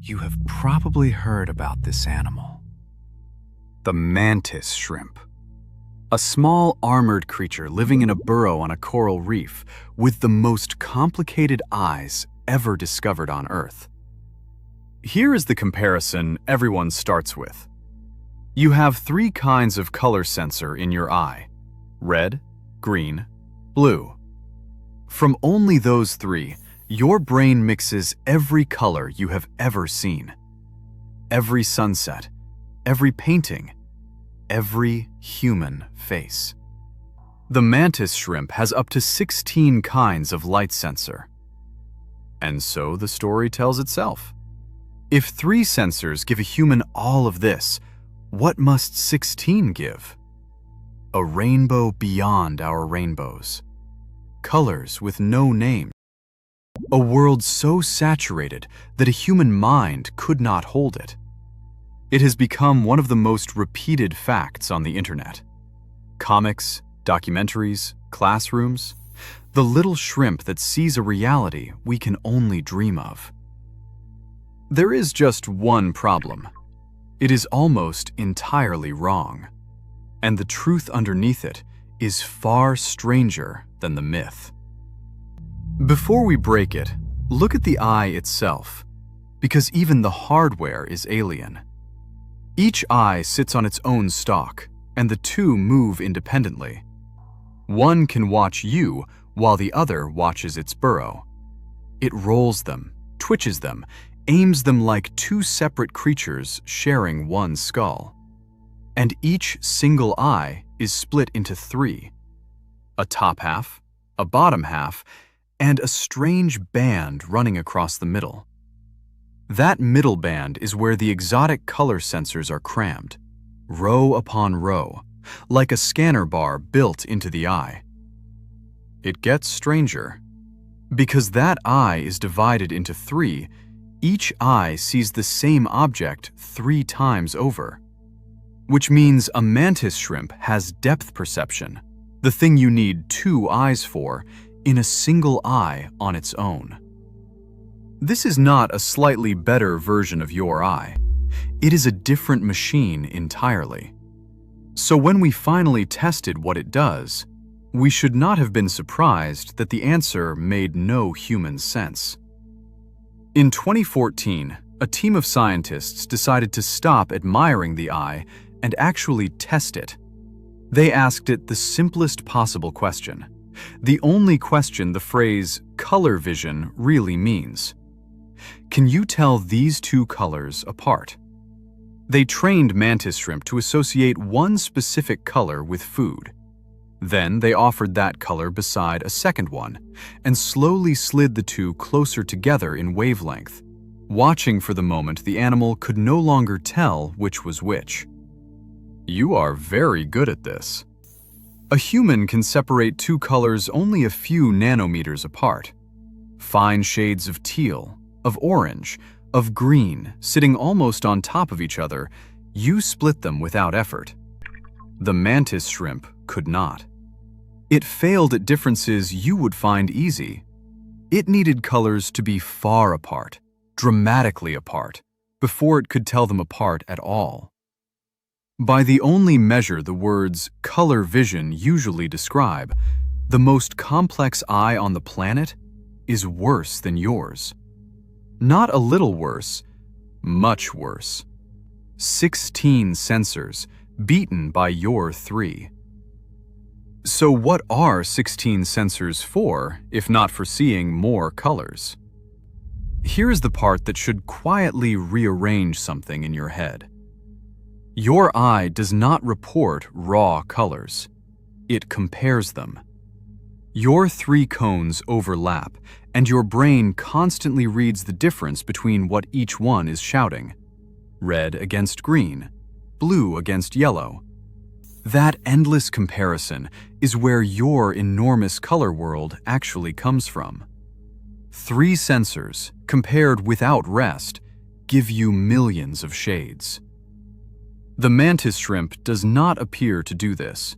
You have probably heard about this animal. The mantis shrimp. A small armored creature living in a burrow on a coral reef with the most complicated eyes ever discovered on Earth. Here is the comparison everyone starts with. You have three kinds of color sensor in your eye: red, green, blue. From only those three, your brain mixes every color you have ever seen. Every sunset, every painting, every human face. The mantis shrimp has up to 16 kinds of light sensor. And so the story tells itself. If 3 sensors give a human all of this, what must 16 give? A rainbow beyond our rainbows. Colors with no name. A world so saturated that a human mind could not hold it. It has become one of the most repeated facts on the internet. Comics, documentaries, classrooms, the little shrimp that sees a reality we can only dream of. There is just one problem. It is almost entirely wrong, and the truth underneath it is far stranger than the myth. Before we break it, look at the eye itself, because even the hardware is alien. Each eye sits on its own stalk, and the two move independently. One can watch you while the other watches its burrow. It rolls them, twitches them, aims them like two separate creatures sharing one skull. And each single eye is split into 3: a top half, a bottom half, and a strange band running across the middle. That middle band is where the exotic color sensors are crammed, row upon row, like a scanner bar built into the eye. It gets stranger. Because that eye is divided into 3, each eye sees the same object 3 times over, which means a mantis shrimp has depth perception, the thing you need 2 eyes for, in a single eye on its own. This is not a slightly better version of your eye. It is a different machine entirely. So when we finally tested what it does, we should not have been surprised that the answer made no human sense. In 2014, a team of scientists decided to stop admiring the eye and actually test it. They asked it the simplest possible question, the only question the phrase color vision really means. Can you tell these 2 colors apart? They trained mantis shrimp to associate one specific color with food. Then they offered that color beside a second one and slowly slid the 2 closer together in wavelength, watching for the moment the animal could no longer tell which was which. You are very good at this. A human can separate 2 colors only a few nanometers apart. Fine shades of teal, of orange, of green, sitting almost on top of each other, you split them without effort. The mantis shrimp could not. It failed at differences you would find easy. It needed colors to be far apart, dramatically apart, before it could tell them apart at all. By the only measure the words color vision usually describe, the most complex eye on the planet is worse than yours. Not a little worse, much worse. 16 sensors, beaten by your 3. So what are 16 sensors for, if not for seeing more colors? Here's the part that should quietly rearrange something in your head. Your eye does not report raw colors. It compares them. Your 3 cones overlap, and your brain constantly reads the difference between what each one is shouting. Red against green, blue against yellow. That endless comparison is where your enormous color world actually comes from. 3 sensors, compared without rest, give you millions of shades. The mantis shrimp does not appear to do this.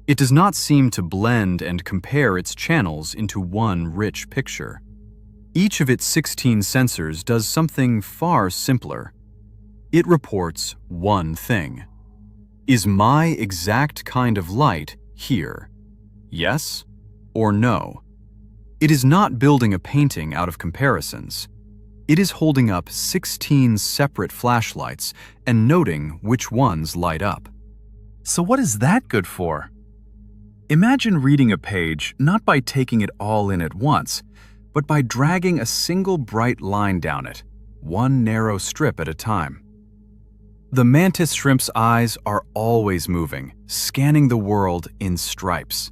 It does not seem to blend and compare its channels into one rich picture. Each of its 16 sensors does something far simpler. It reports one thing. Is my exact kind of light here? Yes or no? It is not building a painting out of comparisons. It is holding up 16 separate flashlights and noting which ones light up. So what is that good for? Imagine reading a page not by taking it all in at once, but by dragging a single bright line down it, one narrow strip at a time. The mantis shrimp's eyes are always moving, scanning the world in stripes.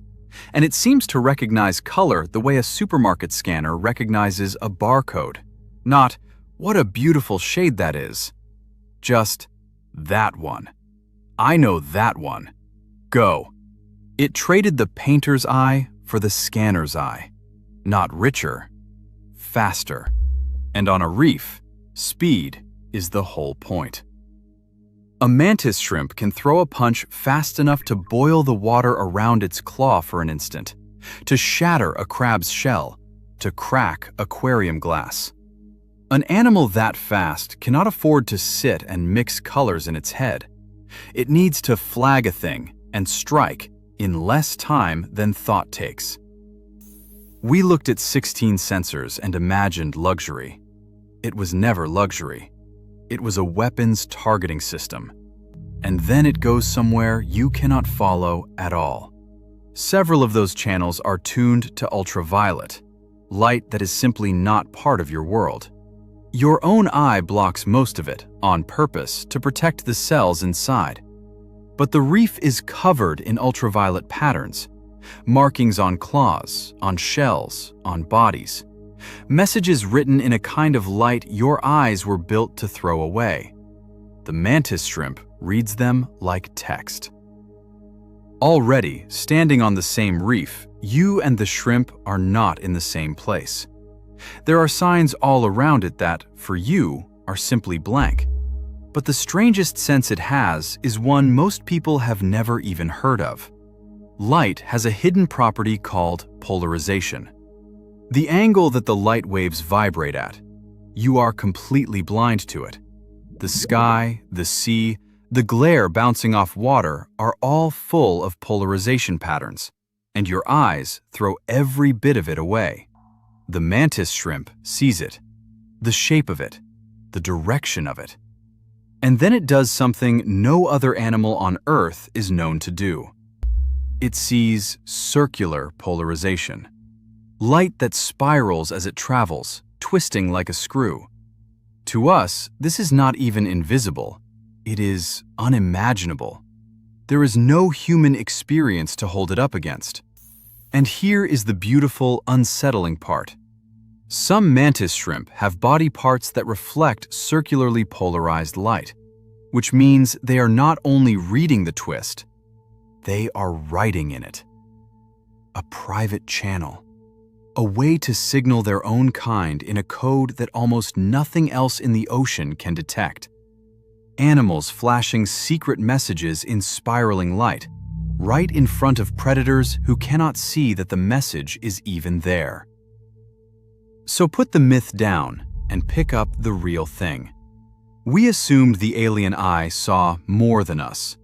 And it seems to recognize color the way a supermarket scanner recognizes a barcode. Not, what a beautiful shade that is. Just, that one. I know that one. Go. It traded the painter's eye for the scanner's eye. Not richer, faster. And on a reef, speed is the whole point. A mantis shrimp can throw a punch fast enough to boil the water around its claw for an instant, to shatter a crab's shell, to crack aquarium glass. An animal that fast cannot afford to sit and mix colors in its head. It needs to flag a thing and strike in less time than thought takes. We looked at 16 sensors and imagined luxury. It was never luxury. It was a weapons targeting system. And then it goes somewhere you cannot follow at all. Several of those channels are tuned to ultraviolet, light that is simply not part of your world. Your own eye blocks most of it, on purpose, to protect the cells inside. But the reef is covered in ultraviolet patterns, markings on claws, on shells, on bodies. Messages written in a kind of light your eyes were built to throw away. The mantis shrimp reads them like text. Already, standing on the same reef, you and the shrimp are not in the same place. There are signs all around it that, for you, are simply blank. But the strangest sense it has is one most people have never even heard of. Light has a hidden property called polarization. The angle that the light waves vibrate at, you are completely blind to it. The sky, the sea, the glare bouncing off water are all full of polarization patterns, and your eyes throw every bit of it away. The mantis shrimp sees it, the shape of it, the direction of it. And then it does something no other animal on Earth is known to do. It sees circular polarization. Light that spirals as it travels, twisting like a screw. To us, this is not even invisible. It is unimaginable. There is no human experience to hold it up against. And here is the beautiful, unsettling part. Some mantis shrimp have body parts that reflect circularly polarized light, which means they are not only reading the twist, they are writing in it. A private channel. A way to signal their own kind in a code that almost nothing else in the ocean can detect. Animals flashing secret messages in spiraling light, right in front of predators who cannot see that the message is even there. So put the myth down and pick up the real thing. We assumed the alien eye saw more than us.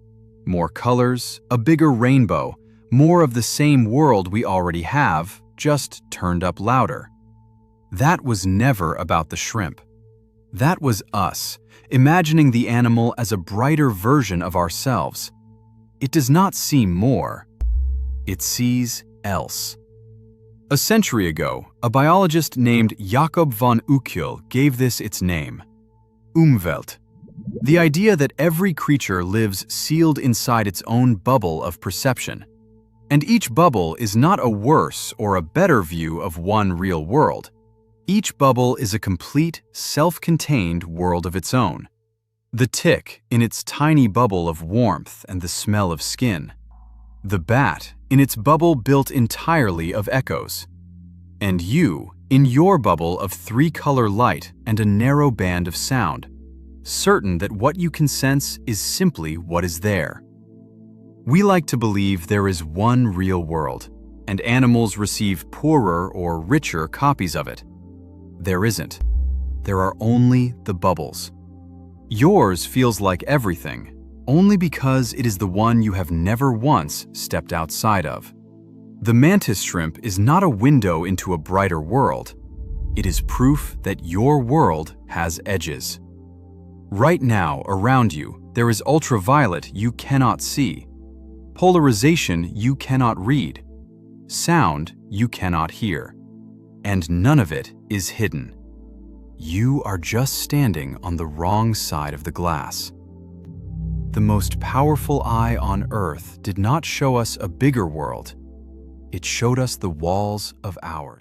More colors, a bigger rainbow, more of the same world we already have, just turned up louder. That was never about the shrimp. That was us, imagining the animal as a brighter version of ourselves. It does not see more. It sees else. A century ago, a biologist named Jakob von Uckel gave this its name. Umwelt. The idea that every creature lives sealed inside its own bubble of perception. And each bubble is not a worse or a better view of one real world. Each bubble is a complete, self-contained world of its own. The tick in its tiny bubble of warmth and the smell of skin. The bat in its bubble built entirely of echoes. And you in your bubble of three-color light and a narrow band of sound, certain that what you can sense is simply what is there. We like to believe there is one real world, and animals receive poorer or richer copies of it. There isn't. There are only the bubbles. Yours feels like everything, only because it is the one you have never once stepped outside of. The mantis shrimp is not a window into a brighter world. It is proof that your world has edges. Right now, around you, there is ultraviolet you cannot see, polarization you cannot read, sound you cannot hear, and none of it is hidden. You are just standing on the wrong side of the glass. The most powerful eye on Earth did not show us a bigger world. It showed us the walls of ours.